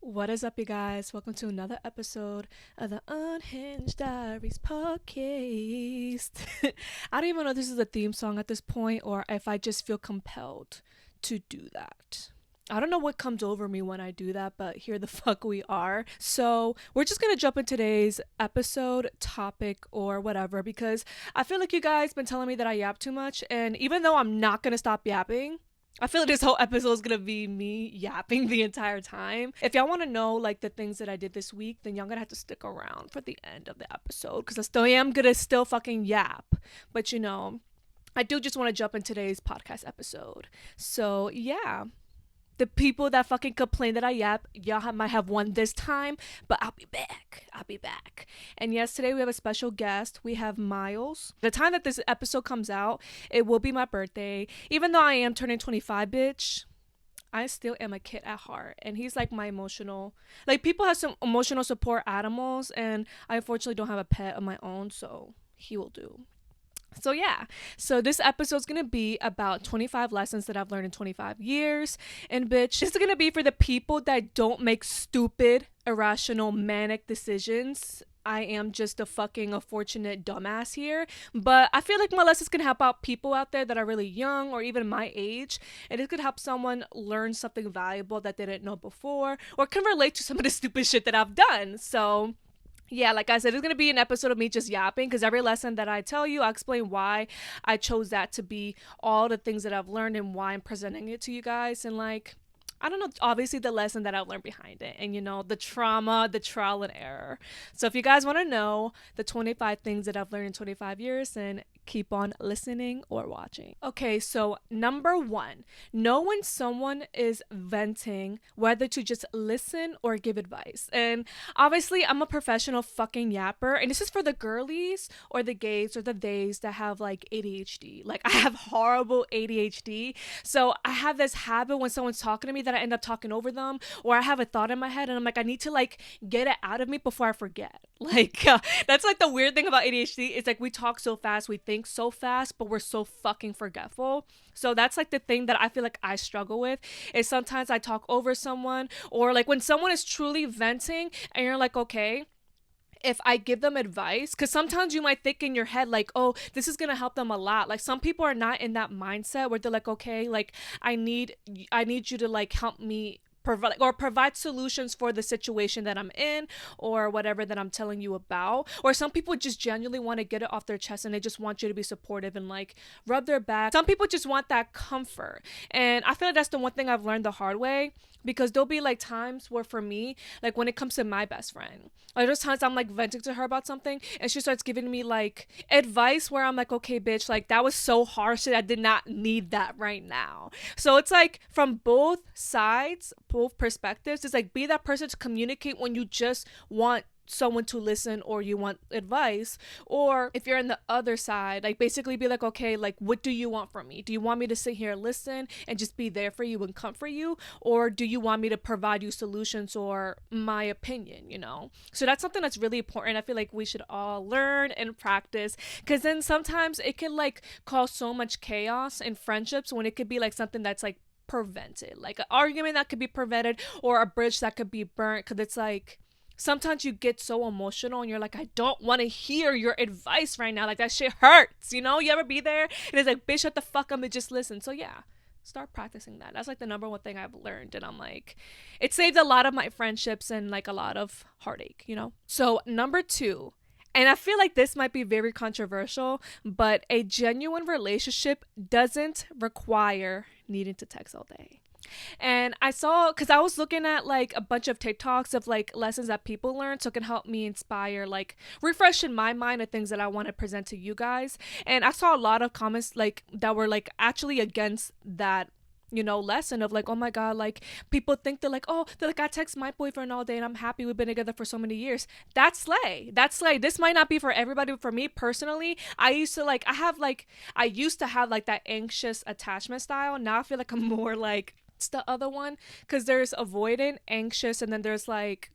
What is up, you guys? Welcome to another episode of the Unhinged Diaries podcast. I don't even know if this is a theme song at this point or if I just feel compelled to do that. I don't know what comes over me when I do that, but here the fuck we are. So, we're just gonna jump in today's episode, topic, or whatever, because I feel like you guys been telling me that I yap too much, and even though I'm not gonna stop yapping, I feel like this whole episode is gonna be me yapping the entire time. If y'all want to know like the things that I did this week, then y'all gonna have to stick around for the end of the episode because I still am gonna still fucking yap. But I do just want to jump in today's podcast episode. So yeah, the people that fucking complain that I yap, y'all might have won this time, but I'll be back. I'll be back. And yes, today we have a special guest. We have Miles. The time that this episode comes out, it will be my birthday. Even though I am turning 25, bitch, I still am a kid at heart. And he's like my emotional, like people have some emotional support animals, and I unfortunately don't have a pet of my own, so he will do. So yeah, so this episode's gonna be about 25 lessons that I've learned in 25 years. And bitch, this is gonna be for the people that don't make stupid, irrational, manic decisions. I am just a fucking unfortunate dumbass here. But I feel like my lessons can help out people out there that are really young or even my age. And it could help someone learn something valuable that they didn't know before or can relate to some of the stupid shit that I've done. So yeah, like I said, it's going to be an episode of me just yapping because every lesson that I tell you, I'll explain why I chose that to be all the things that I've learned and why I'm presenting it to you guys. And like, I don't know, obviously the lesson that I've learned behind it and, the trauma, the trial and error. So if you guys want to know the 25 things that I've learned in 25 years, then keep on listening or watching. Okay, so number one, know when someone is venting, whether to just listen or give advice. And obviously, I'm a professional fucking yapper, and this is for the girlies or the gays or the theys that have like ADHD. Like, I have horrible ADHD, so I have this habit when someone's talking to me that I end up talking over them, or I have a thought in my head and I'm like, I need to like get it out of me before I forget. Like, that's like the weird thing about ADHD. It's like we talk so fast, we think so fast, but we're so fucking forgetful. So that's like the thing that I feel like I struggle with is sometimes I talk over someone, or like when someone is truly venting and you're like, okay, if I give them advice, because sometimes you might think in your head like, oh, this is gonna help them a lot. Like some people are not in that mindset where they're like, okay, like I need you to like help me provide solutions for the situation that I'm in or whatever that I'm telling you about. Or some people just genuinely want to get it off their chest and they just want you to be supportive and like rub their back. Some people just want that comfort. And I feel like that's the one thing I've learned the hard way, because there'll be like times where for me, like when it comes to my best friend, like there's times I'm like venting to her about something and she starts giving me like advice where I'm like, okay, bitch, like that was so harsh that I did not need that right now. So it's like from both sides, both perspectives, it's like be that person to communicate when you just want someone to listen or you want advice. Or if you're on the other side, like basically be like, okay, like what do you want from me? Do you want me to sit here and listen and just be there for you and comfort you, or do you want me to provide you solutions or my opinion? So that's something that's really important. I feel like we should all learn and practice, because then sometimes it can like cause so much chaos in friendships when it could be like something that's like prevented, like an argument that could be prevented or a bridge that could be burnt, because it's like sometimes you get so emotional and you're like, I don't want to hear your advice right now, like that shit hurts, you ever be there and it's like, bitch, shut the fuck up and just listen. So yeah, start practicing that. That's like the number one thing I've learned, and I'm like, it saved a lot of my friendships and like a lot of heartache. So number two, and I feel like this might be very controversial, but a genuine relationship doesn't require needing to text all day. And I saw, because I was looking at like a bunch of TikToks of like lessons that people learn, so it can help me inspire, like refresh in my mind the things that I want to present to you guys. And I saw a lot of comments like that were like actually against that lesson of like, oh my god, like people think they're like, I text my boyfriend all day and I'm happy we've been together for so many years. That's slay. This might not be for everybody, but for me personally, I used to have like that anxious attachment style. Now I feel like I'm more like it's the other one, because there's avoidant, anxious, and then there's like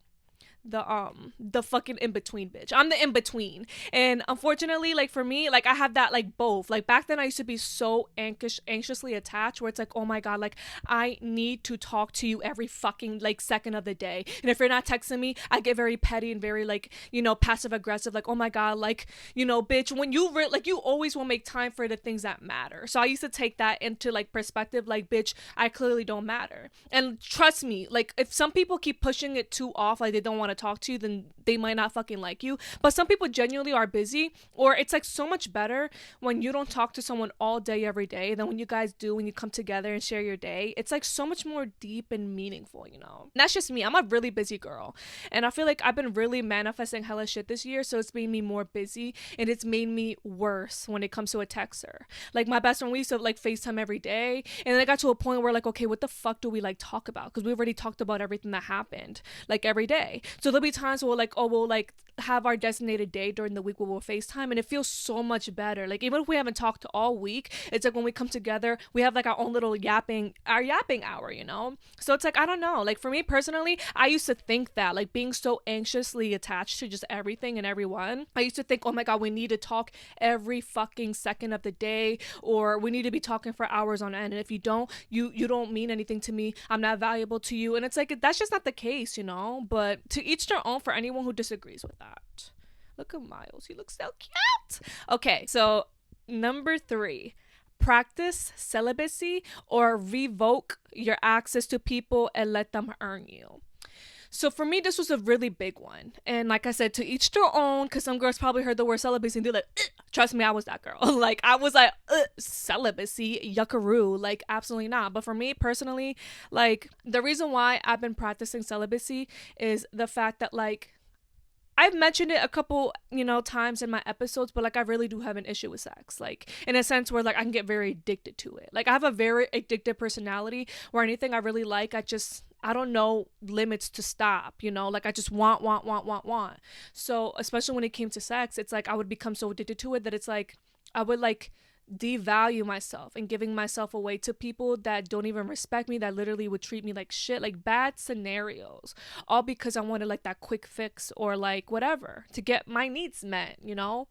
the fucking in between bitch. I'm the in between, and unfortunately, like for me, like I have that like both. Like back then, I used to be so anxiously attached, where it's like, oh my god, like I need to talk to you every fucking like second of the day, and if you're not texting me, I get very petty and very like, you know, passive aggressive, like, oh my god, like, you know, bitch, when you like you always will make time for the things that matter. So I used to take that into like perspective, like, bitch, I clearly don't matter. And trust me, like if some people keep pushing it too off, like they don't want to talk to you, then they might not fucking like you. But some people genuinely are busy, or it's like so much better when you don't talk to someone all day every day than when you guys do, when you come together and share your day. It's like so much more deep and meaningful, you know. And that's just me. I'm a really busy girl, and I feel like I've been really manifesting hella shit this year, so it's made me more busy, and it's made me worse when it comes to a texter. Like my best friend, we used to like FaceTime every day, and then it got to a point where like, okay, what the fuck do we like talk about? Because we already talked about everything that happened like every day. So there'll be times where we'll like, oh, we'll like have our designated day during the week where we'll FaceTime, and it feels so much better. Like even if we haven't talked all week, it's like when we come together, we have like our own little yapping hour, you know? So it's like, I don't know, like for me personally, I used to think that like being so anxiously attached to just everything and everyone, I used to think, oh my god, we need to talk every fucking second of the day, or we need to be talking for hours on end, and if you don't, you don't mean anything to me, I'm not valuable to you. And it's like, that's just not the case, you know. But to each their own for anyone who disagrees with that. Look at Miles, he looks so cute. Okay, so number 3, practice celibacy or revoke your access to people and let them earn you. So for me, this was a really big one. And like I said, to each their own, because some girls probably heard the word celibacy and they're like, ugh. Trust me, I was that girl. Like, I was like, celibacy, yuckaroo. Like, absolutely not. But for me personally, like, the reason why I've been practicing celibacy is the fact that, like, I've mentioned it a couple, you know, times in my episodes, but like I really do have an issue with sex, like in a sense where like I can get very addicted to it. Like I have a very addictive personality where anything I really like, I don't know limits to stop, you know, like I just want. So especially when it came to sex, it's like I would become so addicted to it that it's like I would like devalue myself and giving myself away to people that don't even respect me, that literally would treat me like shit, like bad scenarios, all because I wanted like that quick fix or like whatever to get my needs met, you know.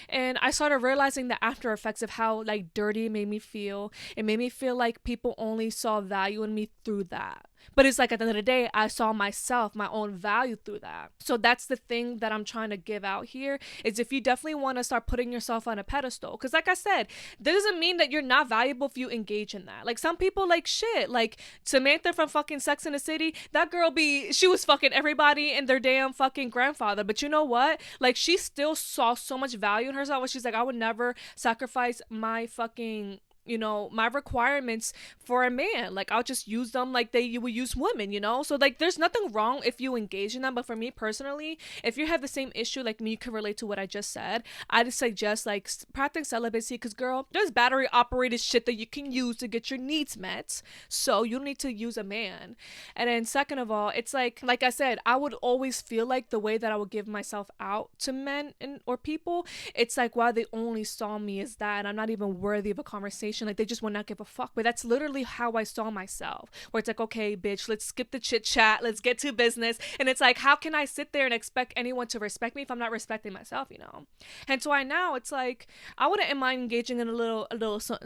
And I started realizing the after effects of how like dirty it made me feel. It made me feel like people only saw value in me through that. But it's like at the end of the day, I saw myself, my own value through that. So that's the thing that I'm trying to give out here is if you definitely want to start putting yourself on a pedestal. Because like I said, that doesn't mean that you're not valuable if you engage in that. Like some people like shit. Like Samantha from fucking Sex and the City, that girl she was fucking everybody and their damn fucking grandfather. But you know what? Like she still saw so much value in herself. She's like, I would never sacrifice my fucking, you know, my requirements for a man. Like I'll just use them like you would use women, you know. So like there's nothing wrong if you engage in them, but for me personally, if you have the same issue like me, you can relate to what I just said, I'd suggest like practicing celibacy, because girl, there's battery operated shit that you can use to get your needs met, so you don't need to use a man. And then second of all, it's like I said, I would always feel like the way that I would give myself out to men or people, it's like, wow, they only saw me as that and I'm not even worthy of a conversation. Like they just would not give a fuck. But that's literally how I saw myself, where it's like, okay bitch, let's skip the chit chat, let's get to business. And it's like, how can I sit there and expect anyone to respect me if I'm not respecting myself, you know? Hence why now it's like I wouldn't mind engaging in a little something,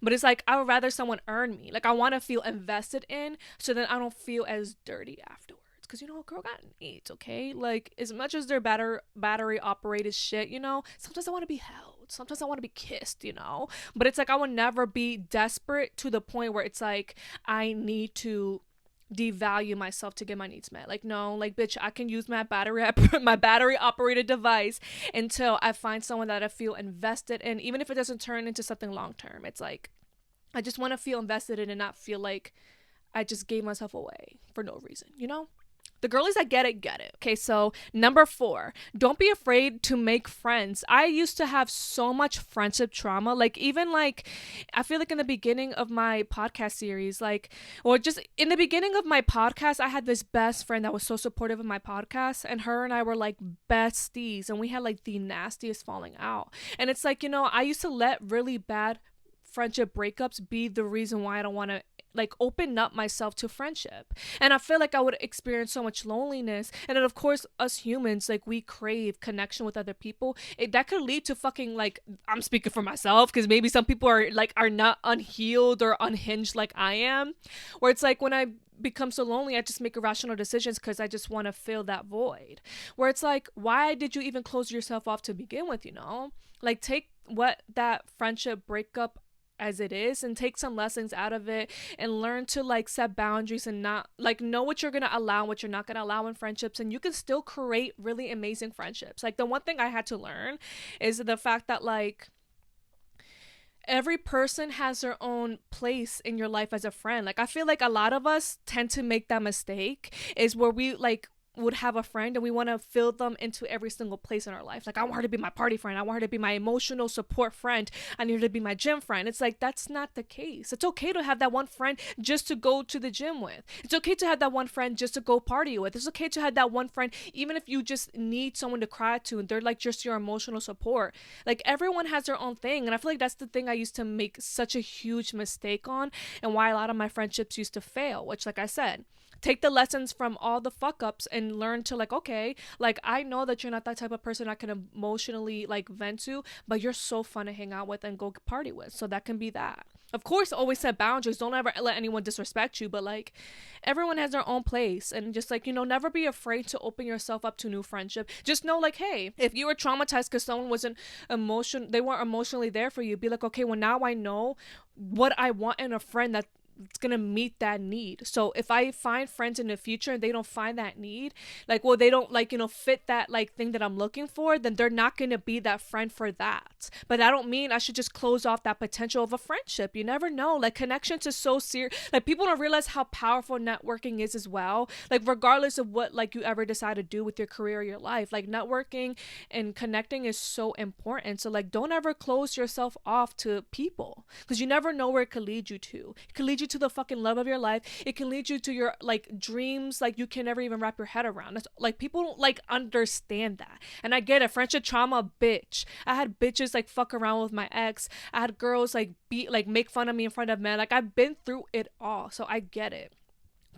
but it's like I would rather someone earn me. Like I want to feel invested in, so that I don't feel as dirty afterwards. Because, you know, a girl got needs, okay? Like, as much as they're battery operated shit, you know, sometimes I want to be held. Sometimes I want to be kissed, you know? But it's like I would never be desperate to the point where it's like I need to devalue myself to get my needs met. Like, no, like, bitch, I can use my battery operated device until I find someone that I feel invested in, even if it doesn't turn into something long term. It's like I just want to feel invested in and not feel like I just gave myself away for no reason, you know? The girlies that get it, get it. Okay, so number 4, don't be afraid to make friends. I used to have so much friendship trauma. Like, even like, I feel like in the beginning of my podcast series, like, or just in the beginning of my podcast, I had this best friend that was so supportive of my podcast, and her and I were like besties, and we had like the nastiest falling out. And it's like, you know, I used to let really bad friendship breakups be the reason why I don't want to like open up myself to friendship. And I feel like I would experience so much loneliness. And then of course us humans, like we crave connection with other people. That could lead to fucking, like, I'm speaking for myself because maybe some people are not unhealed or unhinged like I am, where it's like when I become so lonely, I just make irrational decisions because I just want to fill that void. Where it's like, why did you even close yourself off to begin with, you know? Like, take what that friendship breakup as it is and take some lessons out of it and learn to like set boundaries and not like know what you're gonna allow and what you're not gonna allow in friendships, and you can still create really amazing friendships. Like, the one thing I had to learn is the fact that like every person has their own place in your life as a friend. Like, I feel like a lot of us tend to make that mistake, is where we like would have a friend and we want to fill them into every single place in our life. Like, I want her to be my party friend, I want her to be my emotional support friend, I need her to be my gym friend. It's like, that's not the case. It's okay to have that one friend just to go to the gym with. It's okay to have that one friend just to go party with. It's okay to have that one friend even if you just need someone to cry to and they're like just your emotional support. Like, everyone has their own thing, and I feel like that's the thing I used to make such a huge mistake on, and why a lot of my friendships used to fail. Which, like I said, take the lessons from all the fuck ups and learn to like, okay, like, I know that you're not that type of person I can emotionally like vent to, but you're so fun to hang out with and go party with, so that can be that. Of course, always set boundaries. Don't ever let anyone disrespect you, but like, everyone has their own place, and just like, you know, never be afraid to open yourself up to new friendship. Just know, like, hey, if you were traumatized because someone they weren't emotionally there for you, be like, okay, well, now I know what I want in a friend that it's gonna meet that need. So if I find friends in the future and they don't find that need, like, well, they don't like, you know, fit that like thing that I'm looking for, then they're not gonna be that friend for that. But I don't mean I should just close off that potential of a friendship. You never know. Like, connections is so serious. Like, people don't realize how powerful networking is as well. Like, regardless of what like you ever decide to do with your career or your life, like, networking and connecting is so important. So like, don't ever close yourself off to people, because you never know where it could lead you to. It could lead you to the fucking love of your life. It can lead you to your like dreams like you can never even wrap your head around. That's like, people don't like understand that. And I get it. Friendship trauma, bitch. I had bitches like fuck around with my ex. I had girls like make fun of me in front of men. Like, I've been through it all, so I get it.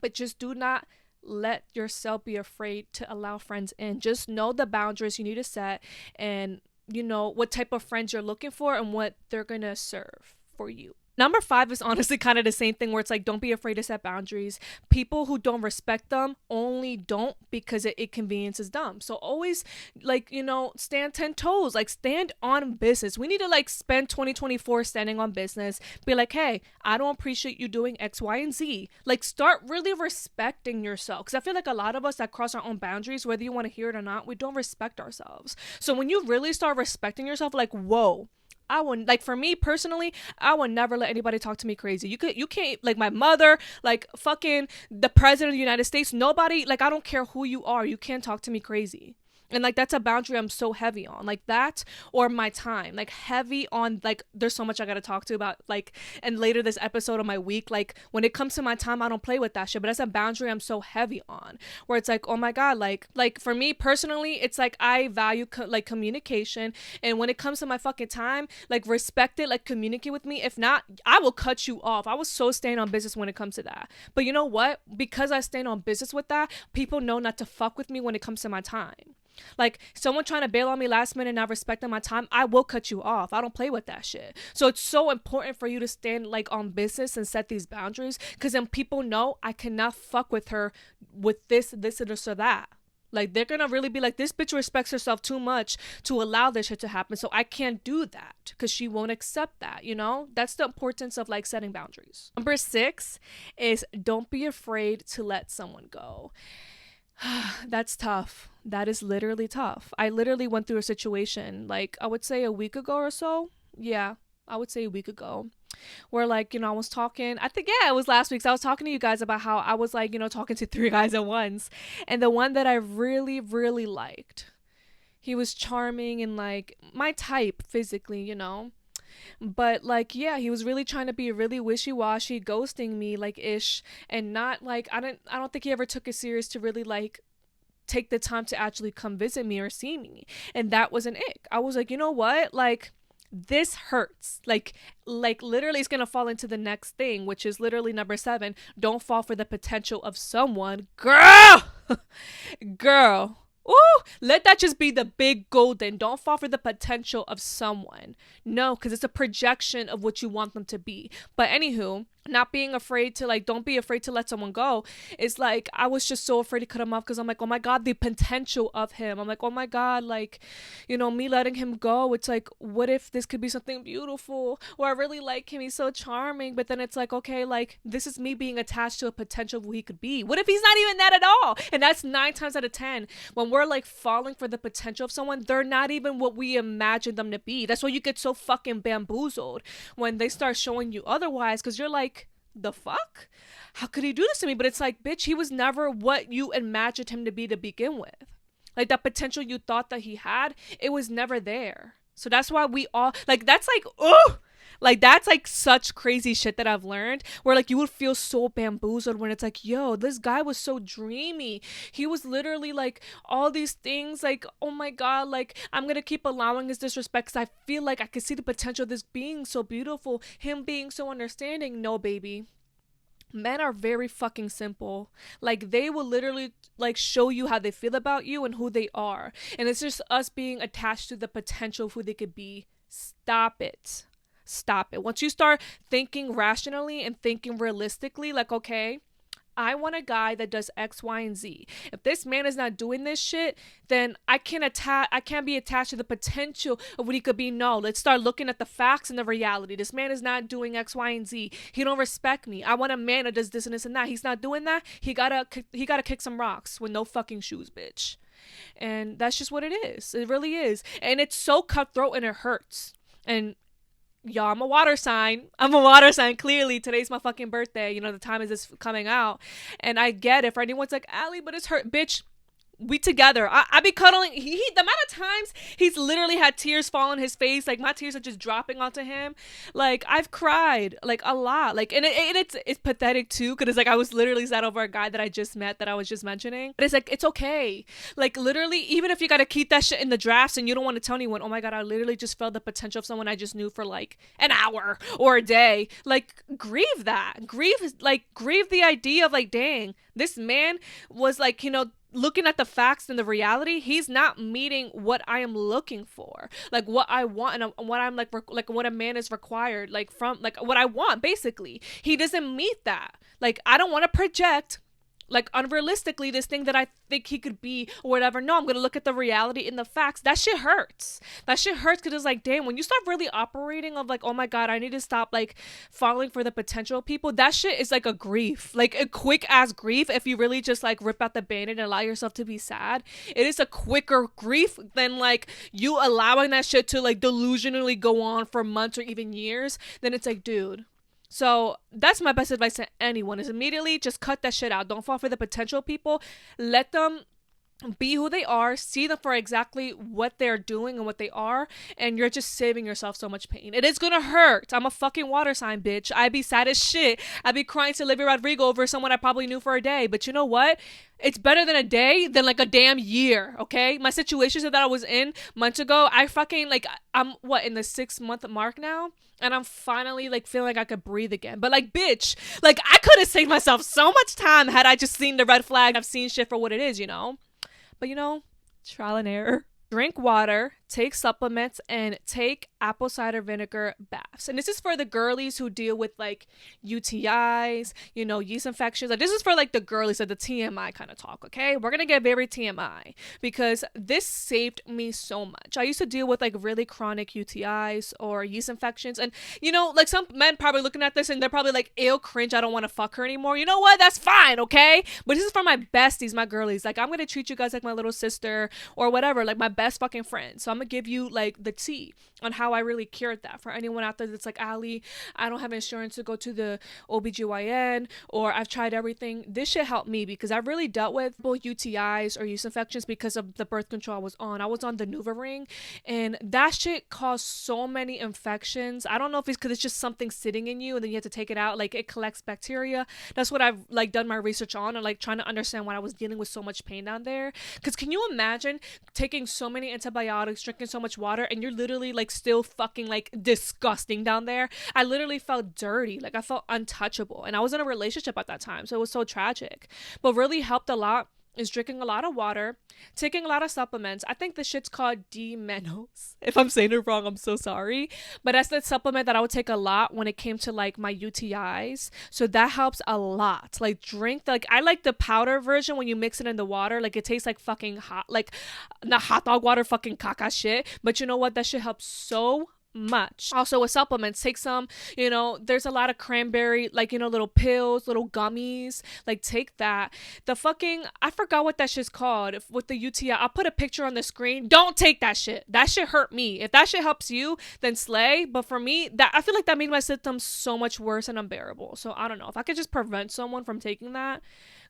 But just do not let yourself be afraid to allow friends in. Just know the boundaries you need to set, and you know what type of friends you're looking for and what they're gonna serve for you. Number 5 is honestly kind of the same thing, where it's like, don't be afraid to set boundaries. People who don't respect them only don't because it inconveniences them. So always, like, you know, stand 10 toes, like, stand on business. We need to like spend 2024 standing on business. Be like, hey, I don't appreciate you doing X, Y, and Z. Like, start really respecting yourself. Because I feel like a lot of us that cross our own boundaries, whether you want to hear it or not, we don't respect ourselves. So when you really start respecting yourself, like, whoa, I would, like, for me personally, I would never let anybody talk to me crazy. You can't, like, my mother, like, fucking the president of the United States, nobody, like, I don't care who you are, you can't talk to me crazy. And like, that's a boundary I'm so heavy on, like that, or my time, like heavy on, like, there's so much I gotta talk to about, like, and later this episode of my week, like, when it comes to my time, I don't play with that shit. But that's a boundary I'm so heavy on, where it's like, oh my god, like for me personally, it's like, I value like communication, and when it comes to my fucking time, like, respect it, like, communicate with me. If not, I will cut you off. I was so staying on business when it comes to that. But you know what, because I stand on business with that, people know not to fuck with me when it comes to my time. Like, someone trying to bail on me last minute, not respecting my time, I will cut you off. I don't play with that shit. So it's so important for you to stand like on business and set these boundaries, because then people know I cannot fuck with her with this or this or that. Like, they're gonna really be like, this bitch respects herself too much to allow this shit to happen, so I can't do that because she won't accept that, you know? That's the importance of like setting boundaries. Number 6 is, don't be afraid to let someone go. That's tough. That is literally tough. I literally went through a situation, like, I would say a week ago or so. Yeah, I would say a week ago, where, like, you know, I was talking, I think, yeah, it was last week. So I was talking to you guys about how I was, like, you know, talking to 3 guys at once. And the one that I really, really liked, he was charming and like my type physically, you know. But like, yeah, he was really trying to be really wishy-washy, ghosting me like ish, and not like, I don't think he ever took it serious to really like take the time to actually come visit me or see me. And that was an ick. I was like, you know what, like, This hurts. Like literally it's gonna fall into the next thing, which is literally number 7. Don't fall for the potential of someone. Girl! Girl. Ooh, let that just be the big golden. Don't fall for the potential of someone. No, because it's a projection of what you want them to be. But anywho, not being afraid to don't be afraid to let someone go. It's like, I was just so afraid to cut him off because I'm like, oh my God, the potential of him. I'm like, oh my God, me letting him go. It's like, what if this could be something beautiful? Or I really like him. He's so charming. But then it's like, okay, this is me being attached to a potential of who he could be. What if he's not even that at all? And that's 9 times out of 10. When we're falling for the potential of someone, they're not even what we imagine them to be. That's why you get so fucking bamboozled when they start showing you otherwise, because you're like, the fuck? How could he do this to me? But it's like, bitch, he was never what you imagined him to be to begin with. Like, that potential you thought that he had, it was never there. So that's why we all that's that's such crazy shit that I've learned, where you would feel so bamboozled when it's like, yo, this guy was so dreamy. He was literally all these things, oh my God, I'm gonna keep allowing his disrespect because I feel like I could see the potential of this being so beautiful, him being so understanding. No, baby. Men are very fucking simple. They will literally show you how they feel about you and who they are. And it's just us being attached to the potential of who they could be. Stop it. Stop it. Once you start thinking rationally and thinking realistically, okay, I want a guy that does X, Y, and Z. If this man is not doing this shit, then I can't be attached to the potential of what he could be. No, let's start looking at the facts and the reality. This man is not doing X, Y, and Z. He don't respect me. I want a man that does this and this and that. He's not doing that. He gotta kick some rocks with no fucking shoes, bitch. And that's just what it is. It really is. And it's so cutthroat and it hurts. And y'all, I'm a water sign. Clearly, today's my fucking birthday. The time is this coming out. And I get it. For anyone's like, Allie, but it's hurt. Bitch, we together. I be cuddling. He the amount of times he's literally had tears fall on his face. My tears are just dropping onto him. I've cried a lot. And it's pathetic too, because I was literally sad over a guy that I just met that I was just mentioning. But it's it's okay. Literally, even if you gotta keep that shit in the drafts and you don't want to tell anyone, oh my God, I literally just felt the potential of someone I just knew for an hour or a day. Grieve that. Grieve the idea of dang, this man was looking at the facts and the reality, he's not meeting what I am looking for, what I want, and what I'm what a man is required, from what I want. Basically, he doesn't meet that. I don't want to project unrealistically this thing that I think he could be or whatever. No, I'm gonna look at the reality and the facts. That shit hurts because it's damn, when you start really operating of oh my God, I need to stop falling for the potential of people. That shit is a grief, a quick ass grief. If you really just rip out the band-aid and allow yourself to be sad, it is a quicker grief than you allowing that shit to delusionally go on for months or even years. Then it's dude. So that's my best advice to anyone, is immediately just cut that shit out. Don't fall for the potential people. Let them be who they are. See them for exactly what they're doing and what they are. And you're just saving yourself so much pain. It is gonna hurt. I'm a fucking water sign, bitch. I be sad as shit. I be crying to Olivia Rodrigo over someone I probably knew for a day. But you know what? It's better than a day than a damn year, okay? My situations that I was in months ago, I fucking I'm in the 6-month mark now, and I'm finally feeling I could breathe again. But bitch, I could have saved myself so much time had I just seen the red flag. I've seen shit for what it is, But trial and error. Drink water, take supplements, and take apple cider vinegar baths. And this is for the girlies who deal with UTIs, yeast infections. This is for the girlies, the TMI kind of talk, okay? We're gonna get very TMI because this saved me so much. I used to deal with really chronic UTIs or yeast infections, and some men probably looking at this and they're probably ew, cringe, I don't want to fuck her anymore. You know what? That's fine, okay? But this is for my besties, my girlies. I'm gonna treat you guys like my little sister or whatever, my best fucking friend. So I'm gonna give you the tea on how I really cured that. For anyone out there that's Allie, I don't have insurance to go to the OBGYN, or I've tried everything. This shit helped me because I really dealt with both UTIs or yeast infections because of the birth control I was on. I was on the NuvaRing, and that shit caused so many infections. I don't know if it's because it's just something sitting in you and then you have to take it out. It collects bacteria. That's what I've done my research on, and trying to understand why I was dealing with so much pain down there. Because can you imagine taking so many antibiotics, drinking so much water and you're literally like still fucking like disgusting down there. I literally felt dirty. Like I felt untouchable. And I was in a relationship at that time. So it was so tragic. But really helped a lot is drinking a lot of water, taking a lot of supplements. I think the shit's called D-menos. If I'm saying it wrong, I'm so sorry. But that's the supplement that I would take a lot when it came to like my UTIs. So that helps a lot. Like drink, like I like the powder version when you mix it in the water. Like it tastes like fucking hot, like not hot dog water, fucking caca shit. But you know what? That shit helps so much. Also with supplements, take some, you know, there's a lot of cranberry, like, you know, little pills, little gummies, like take that. The fucking, I forgot what that shit's called with the UTI. I'll put a picture on the screen. Don't take that shit. That shit hurt me. If that shit helps you, then slay. But for me, that I feel like that made my symptoms so much worse and unbearable. So I don't know if I could just prevent someone from taking that.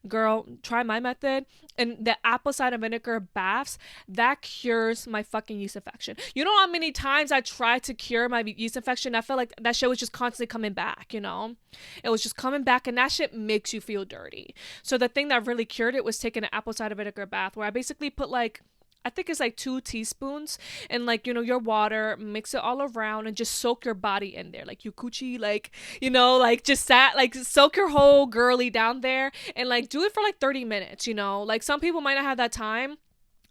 Girl, try my method. And the apple cider vinegar baths, that cures my fucking yeast infection. You know how many times I tried to cure my yeast infection? I felt like that shit was just constantly coming back, you know? It was just coming back, and that shit makes you feel dirty. So the thing that really cured it was taking an apple cider vinegar bath, where I basically put like, I think it's like 2 teaspoons and like, you know, your water, mix it all around and just soak your body in there. Like your coochie, like, you know, like just soak your whole girly down there and like do it for like 30 minutes, you know, like some people might not have that time.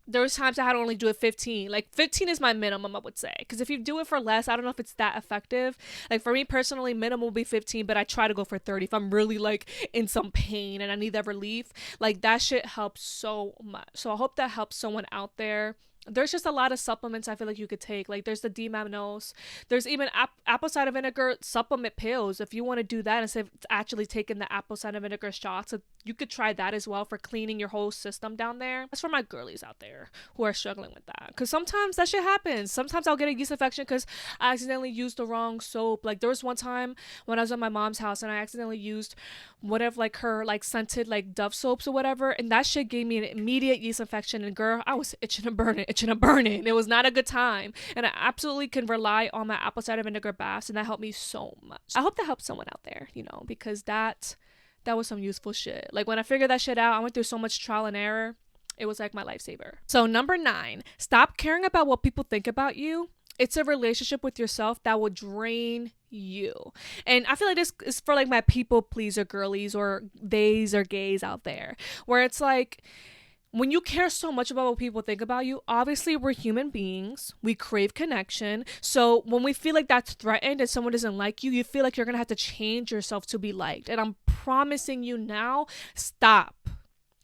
There was times I had to only do it 15. Like 15 is my minimum, I would say. Because if you do it for less, I don't know if it's that effective. Like for me personally, minimum will be 15, but I try to go for 30 if I'm really like in some pain and I need that relief. Like that shit helps so much. So I hope that helps someone out there. There's just a lot of supplements I feel like you could take. Like there's the D-menos. There's even apple cider vinegar supplement pills. If you want to do that instead of actually taking the apple cider vinegar shots, you could try that as well for cleaning your whole system down there. That's for my girlies out there who are struggling with that. Because sometimes that shit happens. Sometimes I'll get a yeast infection because I accidentally used the wrong soap. Like there was one time when I was at my mom's house and I accidentally used whatever, like her like scented like Dove soaps or whatever. And that shit gave me an immediate yeast infection. And girl, I was itching and burning. It was not a good time. And I absolutely can rely on my apple cider vinegar baths, and that helped me so much. I hope that helps someone out there, you know, because that was some useful shit. Like when I figured that shit out, I went through so much trial and error. It was like my lifesaver. So number 9, stop caring about what people think about you. It's a relationship with yourself that will drain you. And I feel like this is for like my people pleaser girlies or theys or gays out there, where it's like, when you care so much about what people think about you, obviously we're human beings. We crave connection. So when we feel like that's threatened and someone doesn't like you, you feel like you're going to have to change yourself to be liked. And I'm promising you now, stop.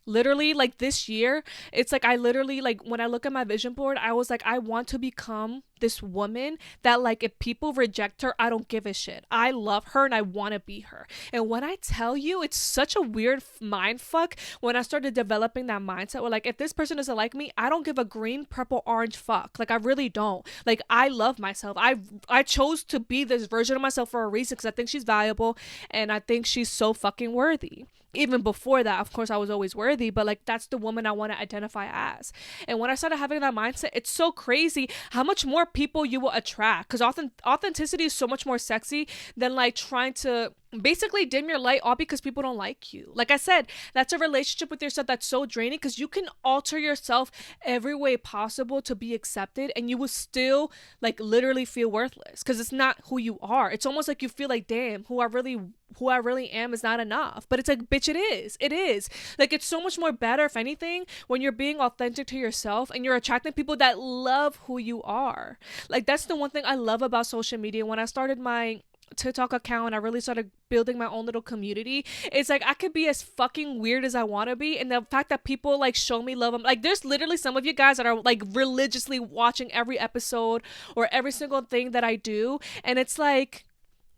Literally, like this year, it's like I literally, like when I look at my vision board, I was like, I want to become this woman that like if people reject her, I don't give a shit. I love her and I want to be her. And when I tell you, it's such a weird mind fuck when I started developing that mindset where like if this person doesn't like me, I don't give a green, purple, orange fuck. Like I really don't. Like I love myself. I chose to be this version of myself for a reason because I think she's valuable and I think she's so fucking worthy. Even before that, of course, I was always worthy, but like that's the woman I want to identify as. And when I started having that mindset, it's so crazy how much more people you will attract, because authenticity is so much more sexy than like trying to basically dim your light all because people don't like you. Like I said, that's a relationship with yourself that's so draining because you can alter yourself every way possible to be accepted and you will still like literally feel worthless because it's not who you are. It's almost like you feel like, damn, who I really am is not enough. But it's like, bitch, it is like, it's so much more better, if anything, when you're being authentic to yourself and you're attracting people that love who you are. Like that's the one thing I love about social media. When I started my TikTok account, I really started building my own little community. It's like I could be as fucking weird as I want to be, and the fact that people like show me love, I'm like, there's literally some of you guys that are like religiously watching every episode or every single thing that I do, and it's like,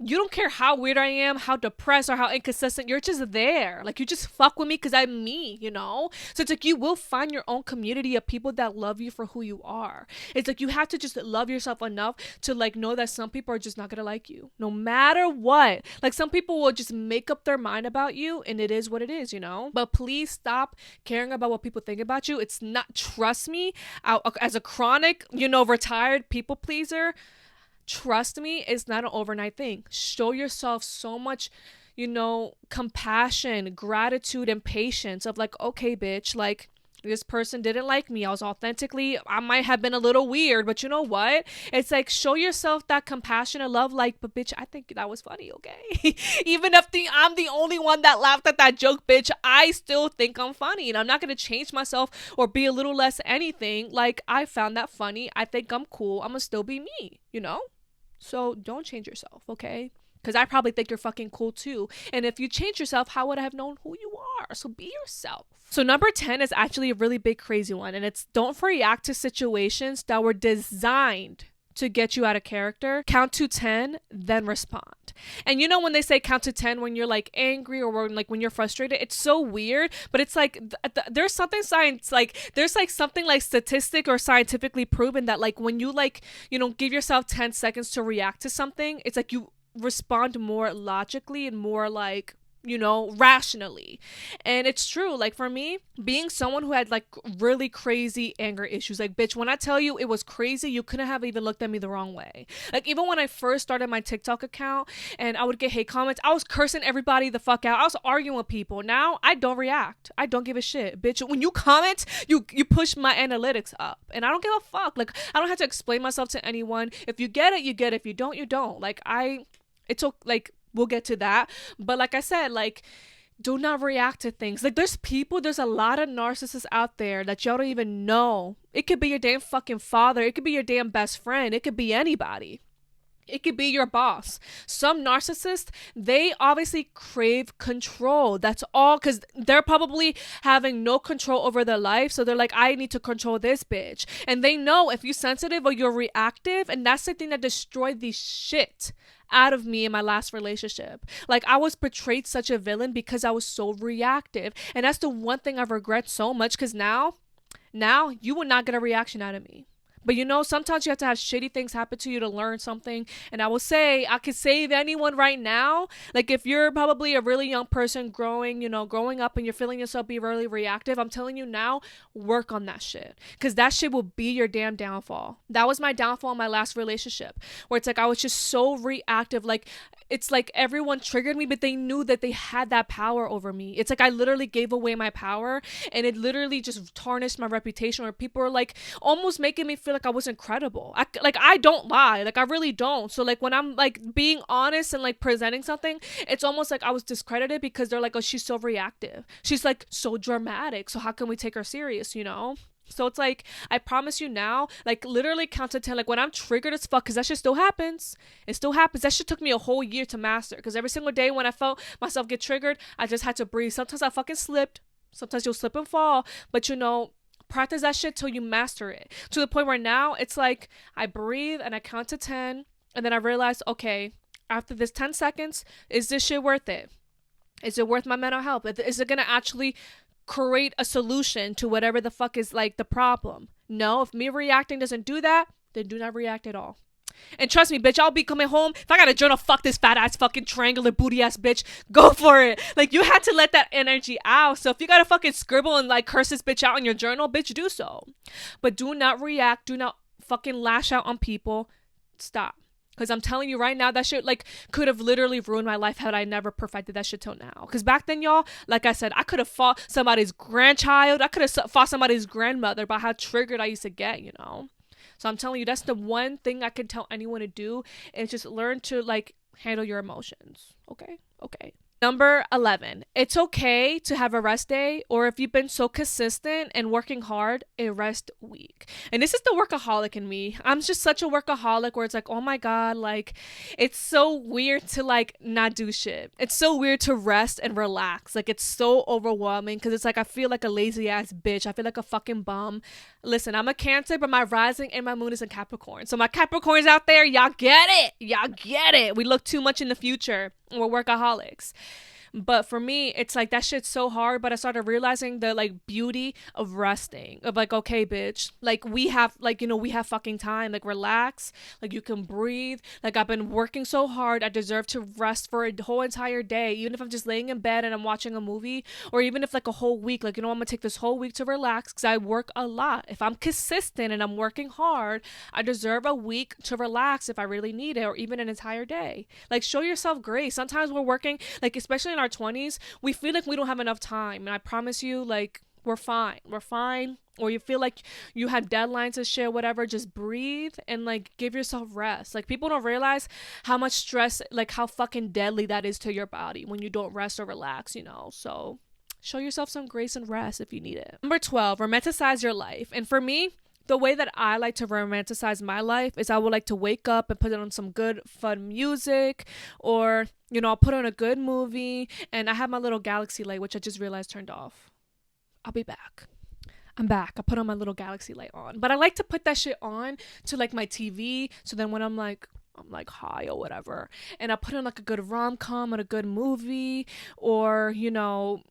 you don't care how weird I am, how depressed or how inconsistent, you're just there. Like you just fuck with me because I'm me, you know? So it's like you will find your own community of people that love you for who you are. It's like you have to just love yourself enough to like know that some people are just not gonna like you no matter what. Like some people will just make up their mind about you and it is what it is, you know? But please stop caring about what people think about you. It's not, trust me, as a chronic, you know, retired people pleaser, trust me, it's not an overnight thing. Show yourself so much, you know, compassion, gratitude, and patience of like, okay, bitch, like This person didn't like me. I might have been a little weird, but you know what? It's like, show yourself that compassion and love. Like, but bitch, I think that was funny, okay? Even if I'm the only one that laughed at that joke, bitch, I still think I'm funny. And I'm not going to change myself or be a little less anything. Like, I found that funny. I think I'm cool. I'm going to still be me, you know? So don't change yourself, okay? Because I probably think you're fucking cool too. And if you change yourself, how would I have known who you are? So be yourself. So number 10 is actually a really big, crazy one. And it's don't react to situations that were designed to get you out of character. Count to 10, then respond. And you know when they say count to 10 when you're like angry or when you're frustrated, it's so weird, but it's like there's something something like statistic or scientifically proven that like when you give yourself 10 seconds to react to something, it's like you respond more logically and more like rationally. And it's true. Like for me, being someone who had like really crazy anger issues, like bitch, when I tell you it was crazy, you couldn't have even looked at me the wrong way. Like even when I first started my TikTok account and I would get hate comments, I was cursing everybody the fuck out. I was arguing with people. Now I don't react. I don't give a shit, bitch. When you comment, you push my analytics up, and I don't give a fuck. Like I don't have to explain myself to anyone. If you get it, you get it. If you don't, you don't. It's okay, like we'll get to that. But like I said, like do not react to things. Like there's a lot of narcissists out there that y'all don't even know. It could be your damn fucking father. It could be your damn best friend. It could be anybody. It could be your boss. Some narcissists, they obviously crave control. That's all, because they're probably having no control over their life. So they're like, I need to control this bitch. And they know if you're sensitive or you're reactive, and that's the thing that destroyed the shit out of me in my last relationship. Like I was portrayed such a villain because I was so reactive. And that's the one thing I regret so much, because now you would not get a reaction out of me. But sometimes you have to have shitty things happen to you to learn something. And I will say, I could save anyone right now. Like if you're probably a really young person growing up and you're feeling yourself be really reactive, I'm telling you now, work on that shit. Because that shit will be your damn downfall. That was my downfall in my last relationship, where it's like I was just so reactive. Like it's like everyone triggered me, but they knew that they had that power over me. It's like I literally gave away my power, and it literally just tarnished my reputation, where people were like almost making me feel like I wasn't credible. I don't lie. Like I really don't. So like when I'm like being honest and like presenting something, it's almost like I was discredited because they're like, oh, she's so reactive. She's like so dramatic. So how can we take her serious, So it's like, I promise you now, like literally count to 10. Like when I'm triggered as fuck, because that shit still happens. It still happens. That shit took me a whole year to master. Because every single day when I felt myself get triggered, I just had to breathe. Sometimes I fucking slipped. Sometimes you'll slip and fall. But practice that shit till you master it. To the point where now it's like I breathe and I count to 10. And then I realize, okay, after this 10 seconds, is this shit worth it? Is it worth my mental health? Is it going to actually create a solution to whatever the fuck is like the problem? No, if me reacting doesn't do that, then do not react at all. And trust me, bitch, I'll be coming home. If I got a journal, fuck this fat ass fucking triangular booty ass bitch. Go for it. Like you had to let that energy out. So if you gotta fucking scribble and like curse this bitch out in your journal, bitch, do so. But do not react. Do not fucking lash out on people. Stop. Because I'm telling you right now, that shit like could have literally ruined my life had I never perfected that shit till now. Because back then, y'all, like I said, I could have fought somebody's grandchild. I could have fought somebody's grandmother by how triggered I used to get, So I'm telling you, that's the one thing I can tell anyone to do, is just learn to like handle your emotions. Okay. Number 11, it's okay to have a rest day, or if you've been so consistent and working hard, a rest week. And this is the workaholic in me. I'm just such a workaholic where it's like, oh my God, like it's so weird to like not do shit. It's so weird to rest and relax. Like it's so overwhelming because it's like I feel like a lazy ass bitch. I feel like a fucking bum. Listen, I'm a Cancer, but my rising and my moon is in Capricorn. So my Capricorns out there, y'all get it. Y'all get it. We look too much in the future. We're workaholics. But for me, it's like that shit's so hard. But I started realizing the like beauty of resting, of like, okay, bitch, like we have like, we have fucking time, like relax, like you can breathe. Like I've been working so hard. I deserve to rest for a whole entire day, even if I'm just laying in bed and I'm watching a movie, or even if like a whole week, like, I'm gonna take this whole week to relax because I work a lot. If I'm consistent and I'm working hard, I deserve a week to relax if I really need it, or even an entire day. Like show yourself grace. Sometimes we're working, like especially in our 20s, we feel like we don't have enough time, and I promise you, like We're fine. We're fine. Or you feel like you have deadlines and shit, whatever, just breathe and like give yourself rest. Like people don't realize how much stress, like how fucking deadly that is to your body when you don't rest or relax, you know? So show yourself some grace and rest if you need it. Number 12, romanticize your life. And for me, the way that I like to romanticize my life is I would like to wake up and put on some good fun music, or, you know, I'll put on a good movie, and I have my little galaxy light, which I just realized turned off. I'll be back. I'm back. I put on my little galaxy light on. But I like to put that shit on to like my TV. So then when I'm like high or whatever, and I put in like a good rom-com or a good movie, or, you know,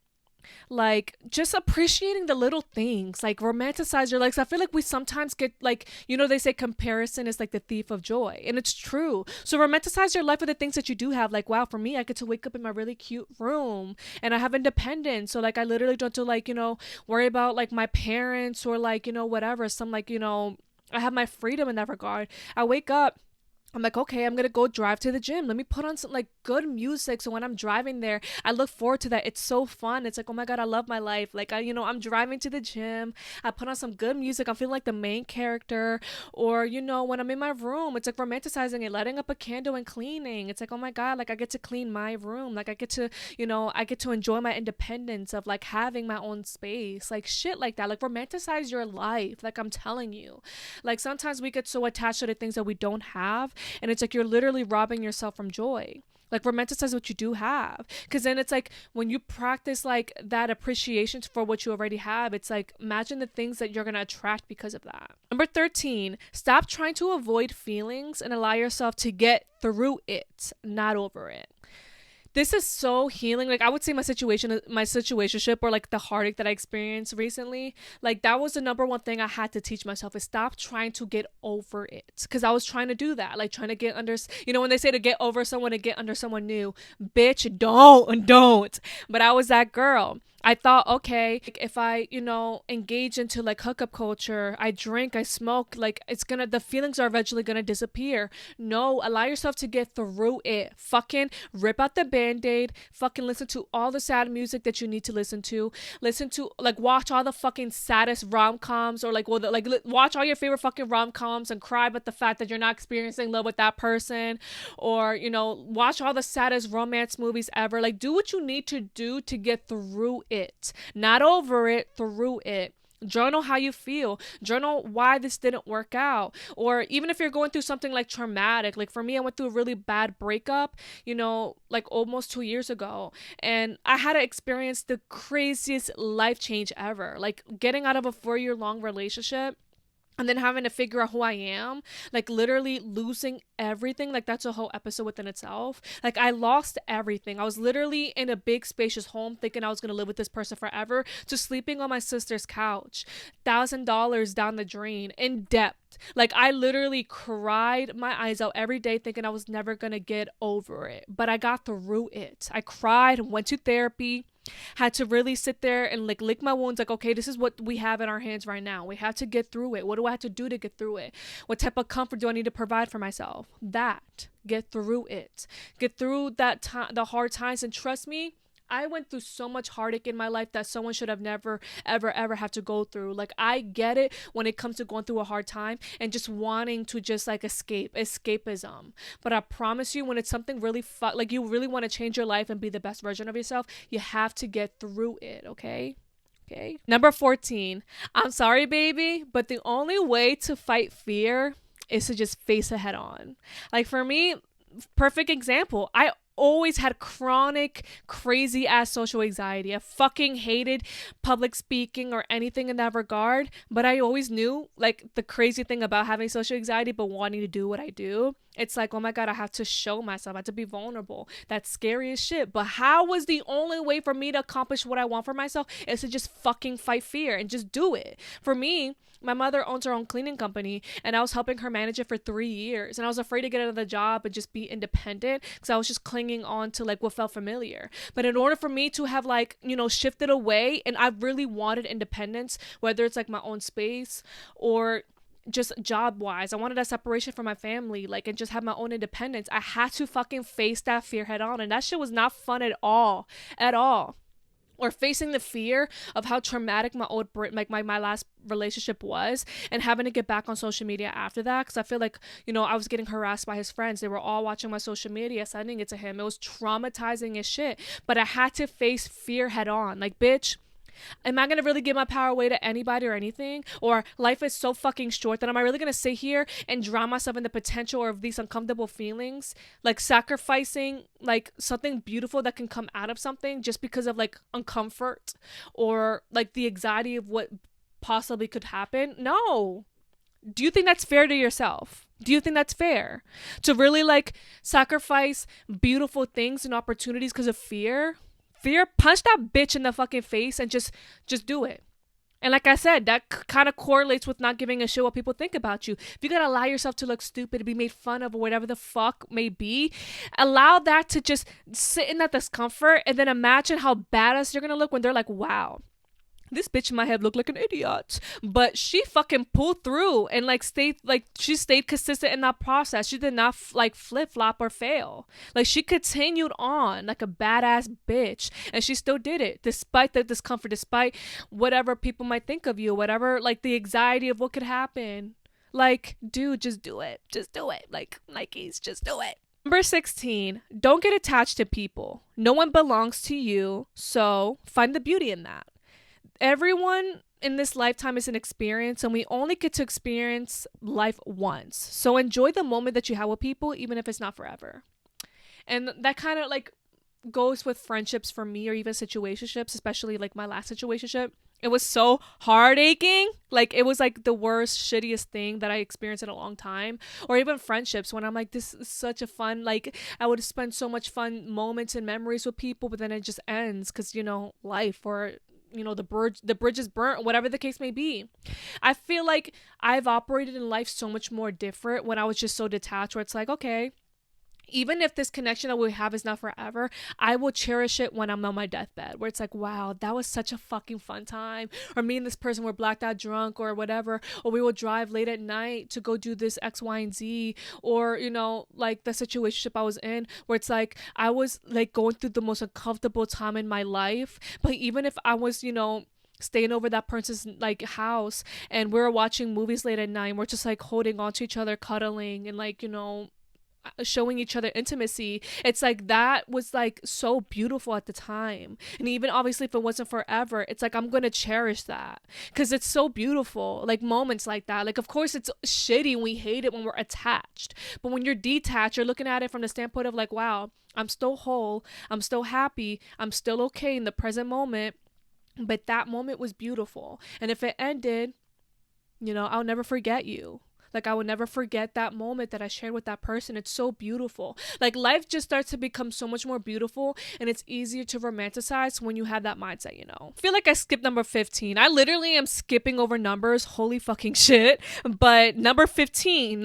like just appreciating the little things, like romanticize your life. I feel like we sometimes get like, you know, they say comparison is like the thief of joy, and it's true. So romanticize your life with the things that you do have. Like, wow, for me, I get to wake up in my really cute room and I have independence. So like I literally don't have to like, you know, worry about like my parents or like, you know, whatever. Some like, you know, I have my freedom in that regard. I wake up, I'm like, okay, I'm gonna go drive to the gym. Let me put on some like good music. So when I'm driving there, I look forward to that. It's so fun. It's like, oh my God, I love my life. Like, you know, I'm driving to the gym. I put on some good music. I'm feeling like the main character. Or, you know, when I'm in my room, it's like romanticizing it, lighting up a candle and cleaning. It's like, oh my God, like I get to clean my room. Like I get to, you know, I get to enjoy my independence of like having my own space. Like shit like that. Like romanticize your life. Like I'm telling you. Like sometimes we get so attached to the things that we don't have, and it's like you're literally robbing yourself from joy. Like romanticize what you do have, because then it's like when you practice like that appreciation for what you already have, it's like imagine the things that you're going to attract because of that. Number 13, stop trying to avoid feelings and allow yourself to get through it, not over it. This is so healing. Like I would say my situationship, or like the heartache that I experienced recently, like that was the number one thing I had to teach myself, is stop trying to get over it. Because I was trying to do that, like trying to get under, you know, when they say to get over someone, to get under someone new, bitch, don't. But I was that girl. I thought, okay, if I, you know, engage into like hookup culture, I drink, I smoke, like the feelings are eventually gonna disappear. No, allow yourself to get through it. Fucking rip out the band-aid. Fucking listen to all the sad music that you need to listen to. Listen to, like, watch all the fucking saddest rom-coms, or like, well, watch all your favorite fucking rom-coms and cry about the fact that you're not experiencing love with that person. Or, you know, watch all the saddest romance movies ever. Like, do what you need to do to get through it, not over it, through it. Journal how you feel. Journal why this didn't work out. Or even if you're going through something like traumatic, like for me, I went through a really bad breakup, you know, like almost 2 years ago, and I had to experience the craziest life change ever, like getting out of a 4-year long relationship and then having to figure out who I am, like literally losing everything. Like that's a whole episode within itself. Like I lost everything. I was literally in a big spacious home thinking I was going to live with this person forever, to sleeping on my sister's couch, $1,000 down the drain, in debt. Like I literally cried my eyes out every day thinking I was never going to get over it. But I got through it. I cried, went to therapy, had to really sit there and like lick my wounds, like, okay, this is what we have in our hands right now. We have to get through it. What do I have to do to get through it? What type of comfort do I need to provide for myself? Get through it. Get through that time, the hard times. And trust me, I went through so much heartache in my life that someone should have never, ever have to go through. Like, I get it when it comes to going through a hard time and just wanting to just like escapism. But I promise you, when it's something really like you really want to change your life and be the best version of yourself, you have to get through it, okay? Okay. Number 14, I'm sorry, baby, but the only way to fight fear is to just face it head on. Like for me, perfect example, I always had chronic, crazy ass social anxiety. I fucking hated public speaking or anything in that regard. But I always knew, like, the crazy thing about having social anxiety but wanting to do what I do, it's like, oh my God, I have to show myself. I have to be vulnerable. That's scary as shit. But how was the only way for me to accomplish what I want for myself is to just fucking fight fear and just do it. For me, my mother owns her own cleaning company, and I was helping her manage it for 3 years. And I was afraid to get out of the job and just be independent because I was just clinging on to like what felt familiar. But in order for me to have like, you know, shifted away, and I really wanted independence, whether it's like my own space or just job wise, I wanted a separation from my family, like, and just have my own independence. I had to fucking face that fear head on, and that shit was not fun at all. or facing the fear of how traumatic my last relationship was, and having to get back on social media after that, because I feel like, I was getting harassed by his friends. They were all watching my social media, sending it to him. It was traumatizing as shit, but I had to face fear head on. Like, bitch, am I gonna really give my power away to anybody or anything? Or life is so fucking short that am I really gonna sit here and drown myself in the potential of these uncomfortable feelings, like sacrificing like something beautiful that can come out of something just because of like uncomfort or like the anxiety of what possibly could happen? No. Do you think that's fair to yourself? Do you think that's fair to really like sacrifice beautiful things and opportunities because of fear? Punch that bitch in the fucking face and just do it. And like I said, that kind of correlates with not giving a shit what people think about you. If you gotta allow yourself to look stupid, to be made fun of, or whatever the fuck may be, allow that to just sit in that discomfort, and then imagine how badass you're gonna look when they're like, wow, this bitch might have looked like an idiot, but she fucking pulled through and she stayed consistent in that process. She did not flip flop or fail. Like, she continued on like a badass bitch, and she still did it despite the discomfort, despite whatever people might think of you, whatever, like the anxiety of what could happen. Like, dude, just do it. Just do it. Like Nikes, just do it. Number 16, don't get attached to people. No one belongs to you, so find the beauty in that. Everyone in this lifetime is an experience, and we only get to experience life once. So enjoy the moment that you have with people, even if it's not forever. And that kind of like goes with friendships for me, or even situationships, especially like my last situationship. It was so heartaching. Like, it was like the worst, shittiest thing that I experienced in a long time. Or even friendships, when I'm like, this is such a fun, like, I would spend so much fun moments and memories with people, but then it just ends because, life, or the bridge is burnt, whatever the case may be. I feel like I've operated in life so much more different when I was just so detached, where it's like, okay, even if this connection that we have is not forever, I will cherish it when I'm on my deathbed, where it's like, wow, that was such a fucking fun time. Or me and this person were blacked out drunk or whatever, or we will drive late at night to go do this X, Y, and Z. Or, like the situationship I was in, where it's like I was like going through the most uncomfortable time in my life, but even if I was, staying over that person's like house, and we were watching movies late at night, and we're just like holding on to each other, cuddling, and like, showing each other intimacy, it's like that was like so beautiful at the time. And even obviously if it wasn't forever, it's like I'm gonna cherish that because it's so beautiful. Like, moments like that, like, of course it's shitty and we hate it when we're attached, but when you're detached, you're looking at it from the standpoint of like, wow, I'm still whole, I'm still happy, I'm still okay in the present moment, but that moment was beautiful. And if it ended, I'll never forget you. Like, I will never forget that moment that I shared with that person. It's so beautiful. Like, life just starts to become so much more beautiful, and it's easier to romanticize when you have that mindset, I feel like I skipped number 15. I literally am skipping over numbers. Holy fucking shit. But number 16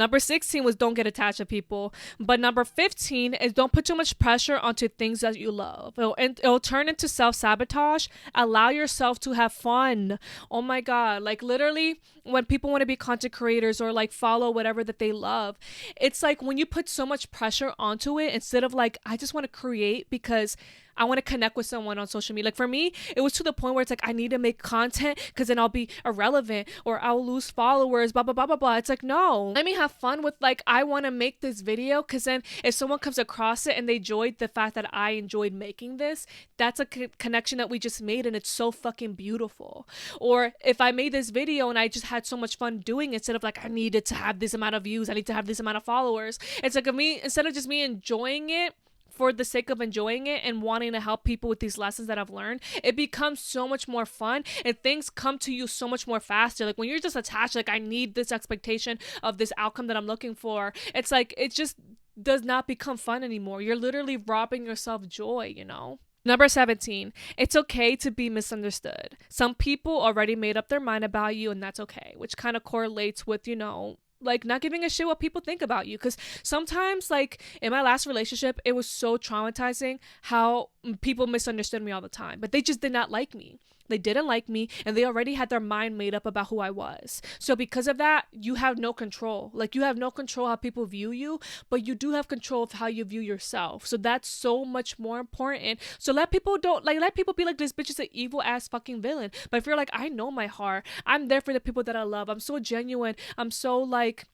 was don't get attached to people. But number 15 is don't put too much pressure onto things that you love. It'll turn into self-sabotage. Allow yourself to have fun. Oh my God. Like, literally, when people want to be content creators or like follow whatever that they love, it's like when you put so much pressure onto it, instead of like, I just want to create because I want to connect with someone on social media. Like, for me, it was to the point where it's like, I need to make content because then I'll be irrelevant or I'll lose followers, blah, blah, blah, blah, blah. It's like, no, let me have fun with like, I want to make this video because then if someone comes across it and they enjoyed the fact that I enjoyed making this, that's a connection that we just made, and it's so fucking beautiful. Or if I made this video and I just had so much fun doing it, instead of like, I needed to have this amount of views, I need to have this amount of followers, it's like instead of just me enjoying it for the sake of enjoying it and wanting to help people with these lessons that I've learned, it becomes so much more fun, and things come to you so much more faster. Like, when you're just attached, like, I need this expectation of this outcome that I'm looking for, it's like, it just does not become fun anymore. You're literally robbing yourself joy, Number 17, it's okay to be misunderstood. Some people already made up their mind about you, and that's okay, which kind of correlates with, like, not giving a shit what people think about you. Because sometimes, like, in my last relationship, it was so traumatizing how people misunderstood me all the time, but they just did not like me. They didn't like me, and they already had their mind made up about who I was. So because of that, you have no control. Like, you have no control how people view you, but you do have control of how you view yourself. So that's so much more important. So let people be like, this bitch is an evil ass fucking villain. But if you're like, I know my heart, I'm there for the people that I love, I'm so genuine, I'm so like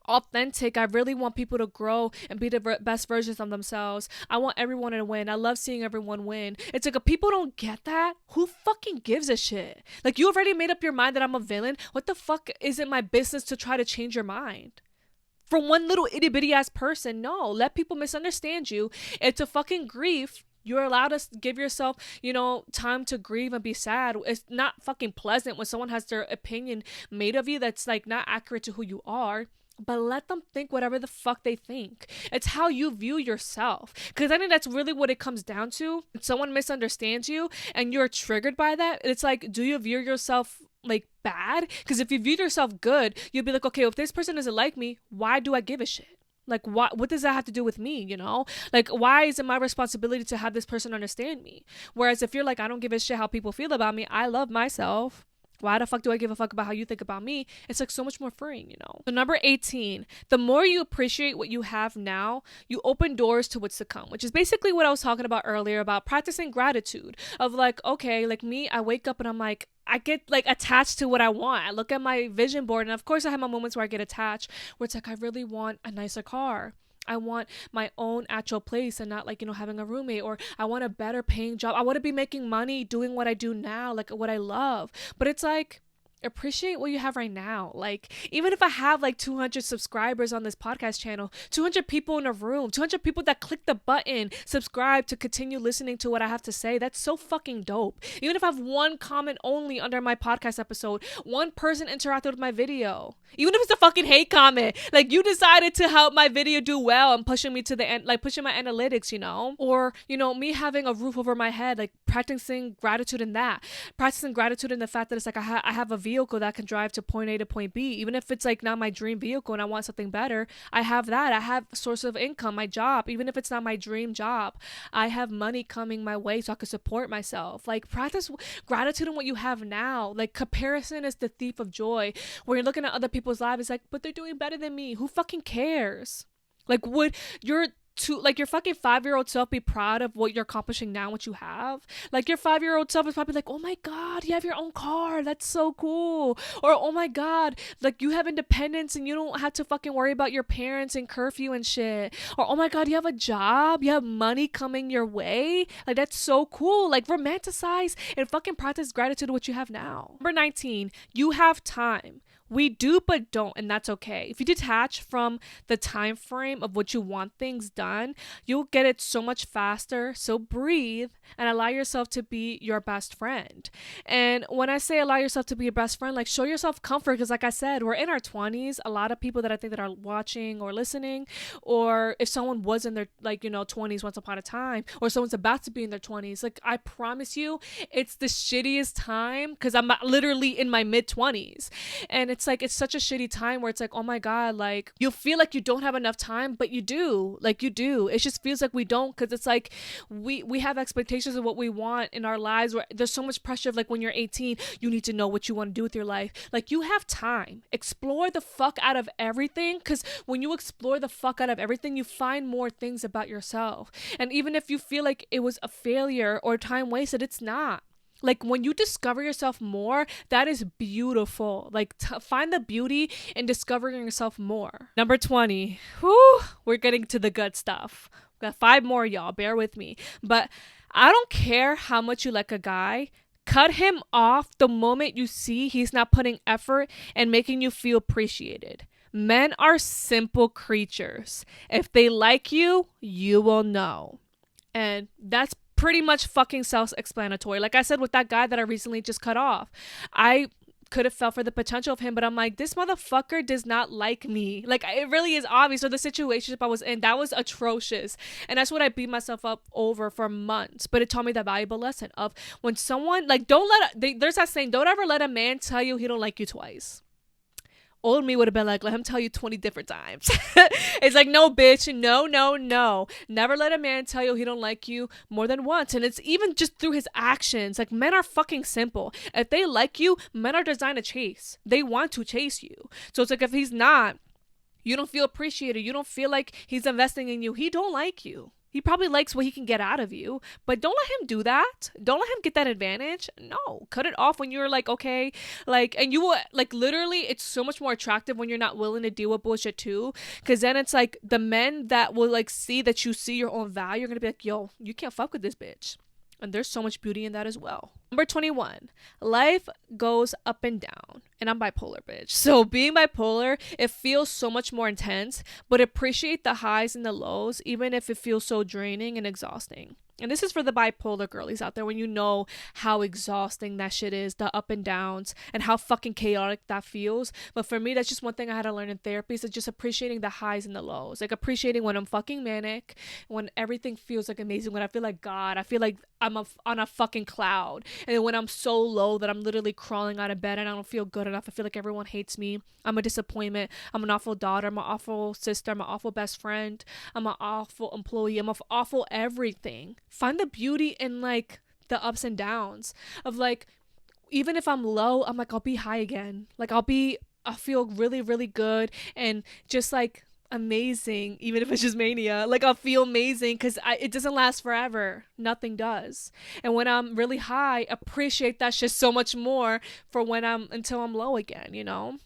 authentic, I really want people to grow and be the best versions of themselves, I want everyone to win, I love seeing everyone win. It's like, if people don't get that, who fucking gives a shit? Like, you already made up your mind that I'm a villain. What the fuck is it my business to try to change your mind from one little itty bitty ass person? No, let people misunderstand you. It's a fucking grief. You're allowed to give yourself, time to grieve and be sad. It's not fucking pleasant when someone has their opinion made of you that's like not accurate to who you are. But let them think whatever the fuck they think. It's how you view yourself. Because I think that's really what it comes down to. If someone misunderstands you and you're triggered by that, it's like, do you view yourself like bad? Because if you view yourself good, you'll be like, okay, if this person doesn't like me, why do I give a shit? Like, what does that have to do with me, Like, why is it my responsibility to have this person understand me? Whereas if you're like, I don't give a shit how people feel about me, I love myself, why the fuck do I give a fuck about how you think about me? It's like so much more freeing, So number 18, the more you appreciate what you have now, you open doors to what's to come, which is basically what I was talking about earlier about practicing gratitude of like, okay, like me, I wake up and I'm like, I get like attached to what I want. I look at my vision board, and of course I have my moments where I get attached, where it's like, I really want a nicer car. I want my own actual place and not like, having a roommate, or I want a better paying job. I want to be making money doing what I do now, like what I love. But it's like, appreciate what you have right now. Like, even if I have like 200 subscribers on this podcast channel, 200 people in a room, 200 people that click the button subscribe to continue listening to what I have to say, that's so fucking dope. Even if I have one comment only under my podcast episode, one person interacted with my video, even if it's a fucking hate comment, like you decided to help my video do well and pushing me to the end, like pushing my analytics, or me having a roof over my head, like practicing gratitude in that, practicing gratitude in the fact that it's like I have a vehicle that can drive to point A to point B, even if it's like not my dream vehicle and I want something better. I have that. I have a source of income, my job, even if it's not my dream job, I have money coming my way so I can support myself. Like, practice gratitude in what you have now. Like, comparison is the thief of joy. When you're looking at other people's lives, it's like, but they're doing better than me. Who fucking cares? Like, would your fucking 5-year-old self be proud of what you're accomplishing now, what you have? Like, your 5-year-old self is probably like, oh my god, you have your own car, that's so cool. Or, oh my god, like, you have independence and you don't have to fucking worry about your parents and curfew and shit. Or, oh my god, you have a job, you have money coming your way. Like, that's so cool. Like, romanticize and fucking practice gratitude to what you have now. Number 19, you have time. We do but don't, and that's okay. If you detach from the time frame of what you want things done, you'll get it so much faster. So breathe and allow yourself to be your best friend. And when I say allow yourself to be your best friend, like, show yourself comfort, because like I said, we're in our 20s. A lot of people that I think that are watching or listening, or if someone was in their 20s once upon a time, or someone's about to be in their 20s, like, I promise you, it's the shittiest time, because I'm literally in my mid-20s, and it's like, it's such a shitty time where it's like, oh my god, like, you feel like you don't have enough time, but you do. Like, you do. It just feels like we don't, because it's like we have expectations of what we want in our lives, where there's so much pressure of like, when you're 18, you need to know what you want to do with your life. Like, you have time. Explore the fuck out of everything, because when you explore the fuck out of everything, you find more things about yourself. And even if you feel like it was a failure or time wasted, it's not. Like, when you discover yourself more, that is beautiful. Like, find the beauty in discovering yourself more. Number 20. Whew, we're getting to the good stuff. We got 5 more, y'all. Bear with me. But I don't care how much you like a guy. Cut him off the moment you see he's not putting effort and making you feel appreciated. Men are simple creatures. If they like you, you will know. And that's pretty much fucking self-explanatory. Like I said with that guy that I recently just cut off, I could have felt for the potential of him, but I'm like, this motherfucker does not like me. Like, it really is obvious. So the situationship I was in, that was atrocious, and that's what I beat myself up over for months. But it taught me that valuable lesson of, when someone, like, there's that saying, don't ever let a man tell you he don't like you twice. Old me would have been like, let him tell you 20 different times. It's like, no, bitch, no, no, no. Never let a man tell you he don't like you more than once. And it's even just through his actions. Like, men are fucking simple. If they like you, men are designed to chase. They want to chase you. So it's like, if he's not, you don't feel appreciated. You don't feel like he's investing in you. He don't like you. He probably likes what he can get out of you, but don't let him do that. Don't let him get that advantage. No, cut it off when you're like, okay, like, and you will, like, literally, it's so much more attractive when you're not willing to deal with bullshit too. Cause then it's like the men that will like see that you see your own value are gonna be like, yo, you can't fuck with this bitch. And there's so much beauty in that as well. Number 21, life goes up and down. And I'm bipolar, bitch. So being bipolar, it feels so much more intense, but appreciate the highs and the lows, even if it feels so draining and exhausting. And this is for the bipolar girlies out there when you know how exhausting that shit is, the up and downs, and how fucking chaotic that feels. But for me, that's just one thing I had to learn in therapy, is just appreciating the highs and the lows. Like appreciating when I'm fucking manic, when everything feels like amazing, when I feel like God, I feel like I'm on a fucking cloud. And then when I'm so low that I'm literally crawling out of bed and I don't feel good enough, I feel like everyone hates me. I'm a disappointment. I'm an awful daughter. I'm an awful sister. I'm an awful best friend. I'm an awful employee. I'm an awful everything. Find the beauty in like the ups and downs of like, even if I'm low, I'm like, I'll be high again. Like I'll feel really, really good and just like amazing, even if it's just mania. Like I'll feel amazing because it doesn't last forever. Nothing does. And when I'm really high, appreciate that shit so much more for until I'm low again, you know?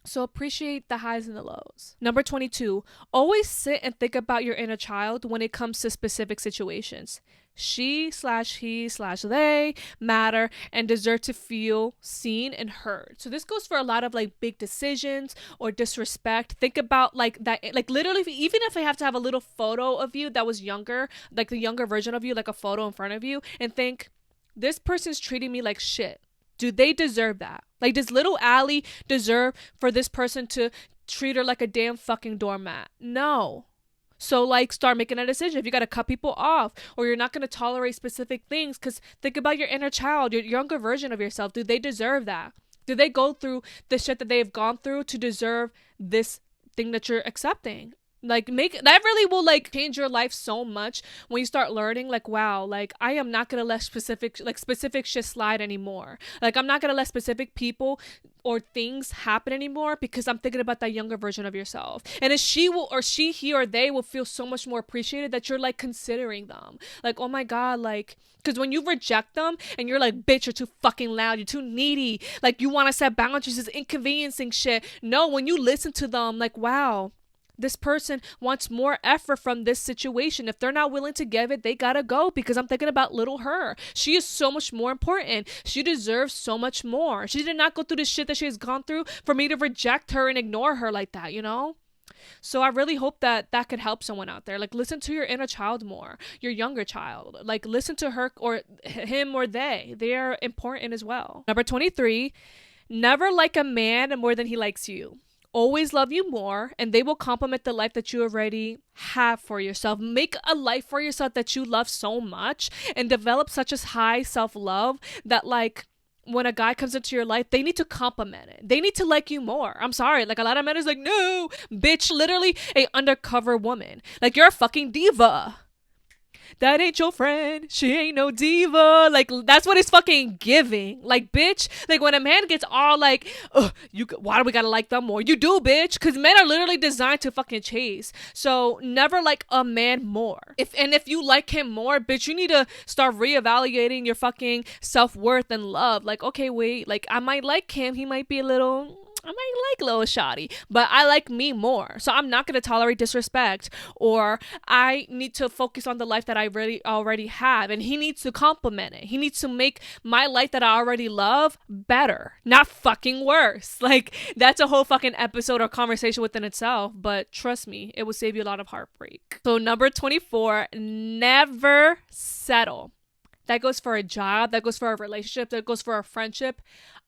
So appreciate the highs and the lows. Number 22, always sit and think about your inner child when it comes to specific situations. She/he/they matter and deserve to feel seen and heard. So this goes for a lot of like big decisions or disrespect. Think about like that, like literally, even if I have to have a little photo of you that was younger, like the younger version of you, like a photo in front of you, and think, this person's treating me like shit. Do they deserve that? Like, does little Allie deserve for this person to treat her like a damn fucking doormat? No. So, like, start making a decision. If you got to cut people off or you're not going to tolerate specific things, because think about your inner child, your younger version of yourself. Do they deserve that? Do they go through the shit that they've gone through to deserve this thing that you're accepting? Like that really will like change your life so much when you start learning like, wow, like I am not gonna let specific shit slide anymore. Like I'm not gonna let specific people or things happen anymore because I'm thinking about that younger version of yourself. And if he or they will feel so much more appreciated that you're like considering them. Like, oh my God, like, because when you reject them and you're like, bitch, you're too fucking loud, you're too needy, like you want to set boundaries, is inconveniencing shit. No, when you listen to them, like, wow, this person wants more effort from this situation. If they're not willing to give it, they gotta go because I'm thinking about little her. She is so much more important. She deserves so much more. She did not go through the shit that she has gone through for me to reject her and ignore her like that, you know? So I really hope that could help someone out there. Like, listen to your inner child more, your younger child. Like, listen to her or him or they. They are important as well. Number 23, never like a man more than he likes you. Always love you more, and they will complement the life that you already have for yourself. Make a life for yourself that you love so much and develop such a high self-love that like when a guy comes into your life, they need to compliment it. They need to like you more. I'm sorry. Like a lot of men is like, no, bitch, literally a undercover woman. Like you're a fucking diva. That ain't your friend. She ain't no diva. Like, that's what it's fucking giving. Like, bitch, like when a man gets all like, why do we gotta like them more? You do, bitch. Because men are literally designed to fucking chase. So never like a man more. If you like him more, bitch, you need to start reevaluating your fucking self-worth and love. Like, okay, wait, like I might like him. He might be I might like Lil Shotty, but I like me more. So I'm not going to tolerate disrespect, or I need to focus on the life that I really already have. And he needs to compliment it. He needs to make my life that I already love better, not fucking worse. Like that's a whole fucking episode or conversation within itself. But trust me, it will save you a lot of heartbreak. So number 24, never settle. That goes for a job, that goes for a relationship, that goes for a friendship.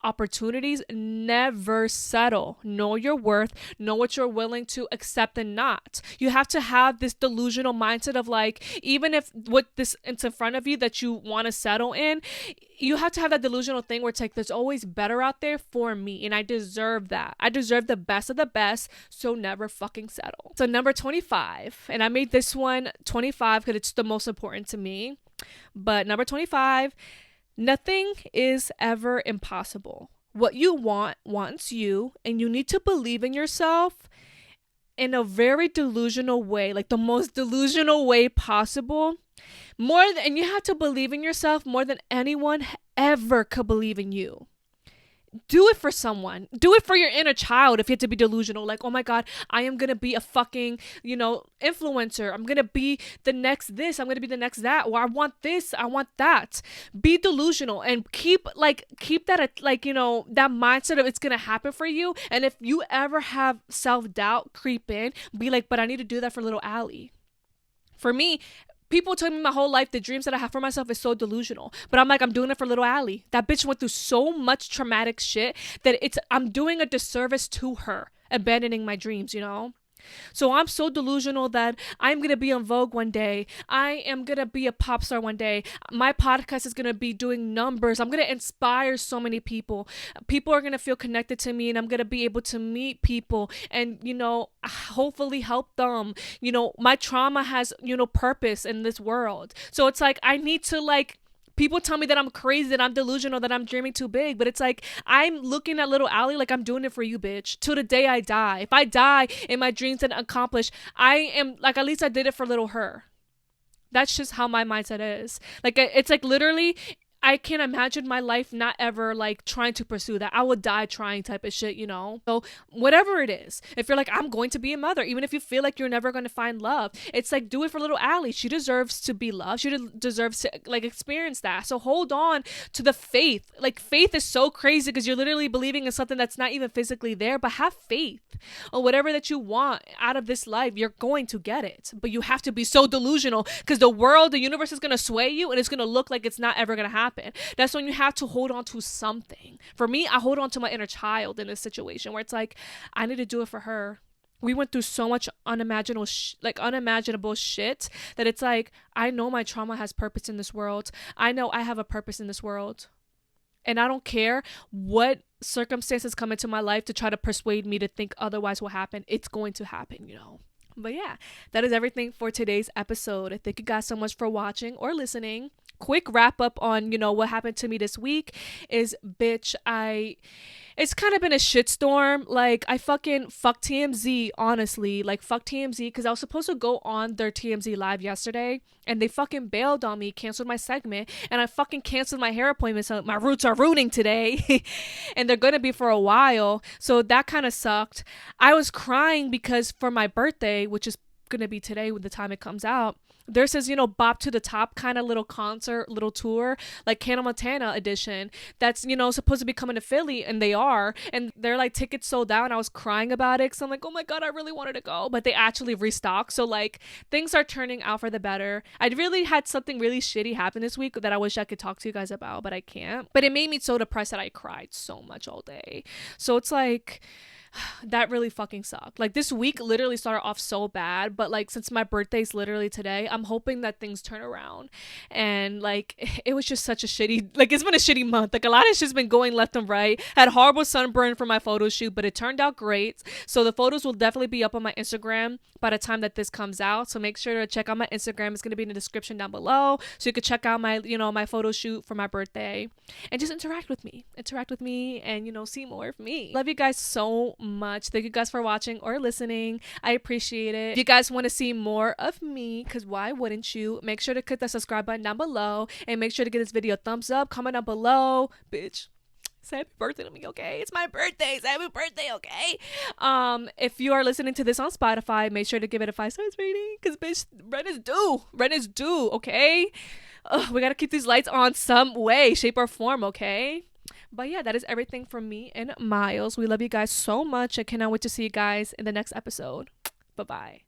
Opportunities, never settle. Know your worth, know what you're willing to accept and not. You have to have this delusional mindset of like, even if what this it's in front of you that you want to settle in, you have to have that delusional thing where it's like, there's always better out there for me, and I deserve that. I deserve the best of the best, so never fucking settle. So number 25, and I made this one 25 because it's the most important to me. But number 25, nothing is ever impossible. What you want wants you, and you need to believe in yourself in a very delusional way, like the most delusional way possible. And you have to believe in yourself more than anyone ever could believe in you. Do it for someone. Do it for your inner child if you have to be delusional. Like, oh my God, I am going to be a fucking, influencer. I'm going to be the next this. I'm going to be the next that. Or I want this. I want that. Be delusional and keep that, that mindset of it's going to happen for you. And if you ever have self-doubt creep in, be like, but I need to do that for little Allie. For me, people told me my whole life the dreams that I have for myself is so delusional. But I'm like, I'm doing it for little Allie. That bitch went through so much traumatic shit that I'm doing a disservice to her, abandoning my dreams, So I'm so delusional that I'm going to be on Vogue one day. I am going to be a pop star one day. My podcast is going to be doing numbers. I'm going to inspire so many people. People are going to feel connected to me, and I'm going to be able to meet people and, hopefully help them. My trauma has, purpose in this world. So it's like, I need to people tell me that I'm crazy, that I'm delusional, that I'm dreaming too big. But it's like, I'm looking at little Allie like I'm doing it for you, bitch. Till the day I die. If I die in my dreams and accomplish, I am like, at least I did it for little her. That's just how my mindset is. Like, it's like literally, I can't imagine my life not ever trying to pursue that. I would die trying type of shit, So whatever it is, if you're like, I'm going to be a mother, even if you feel like you're never going to find love, it's like, do it for little Allie. She deserves to be loved. She deserves to experience that. So hold on to the faith. Faith is so crazy because you're literally believing in something that's not even physically there, but have faith or whatever that you want out of this life, you're going to get it. But you have to be so delusional because the universe is going to sway you, and it's going to look like it's not ever going to happen. That's when you have to hold on to something. For me, I hold on to my inner child in this situation where it's like, I need to do it for her. We went through so much unimaginable shit that it's like, I know my trauma has purpose in this world. I know I have a purpose in this world. And I don't care what circumstances come into my life to try to persuade me to think otherwise will happen. It's going to happen, But yeah, that is everything for today's episode. Thank you guys so much for watching or listening. Quick wrap up on, what happened to me this week is, bitch, it's kind of been a shitstorm. I fucking fuck TMZ, honestly. Fuck TMZ, because I was supposed to go on their TMZ live yesterday, and they fucking bailed on me, canceled my segment, and I fucking canceled my hair appointment, so my roots are rooting today, and they're gonna be for a while, so that kind of sucked. I was crying because for my birthday, which is gonna be today with the time it comes out, there's this, Bop to the Top kind of little concert, little tour, like Hannah Montana edition, that's, supposed to be coming to Philly, and they are, and they're tickets sold out, and I was crying about it, because I'm like, oh my God, I really wanted to go, but they actually restocked, so things are turning out for the better. I really had something really shitty happen this week that I wish I could talk to you guys about, but I can't, but it made me so depressed that I cried so much all day, so it's like, that really fucking sucked. This week literally started off so bad, but since my birthday's literally today, I'm hoping that things turn around. And it was just such a shitty, it's been a shitty month. A lot of shit's been going left and right. Had horrible sunburn for my photo shoot, but it turned out great. So the photos will definitely be up on my Instagram by the time that this comes out. So make sure to check out my Instagram. It's going to be in the description down below, so you can check out my, my photo shoot for my birthday, and just interact with me and, see more of me. Love you guys so much. Thank you guys for watching or listening. I appreciate it. If you guys want to see more of me, because why wouldn't you, make sure to click the subscribe button down below, and make sure to give this video a thumbs up. Comment down below, bitch. Say happy birthday to me, okay? It's my birthday. Say happy birthday, okay? If you are listening to this on Spotify, make sure to give it a 5 stars rating, because bitch, rent is due, okay? We gotta keep these lights on some way, shape, or form, okay? But yeah, that is everything from me and Miles. We love you guys so much. I cannot wait to see you guys in the next episode. Bye-bye.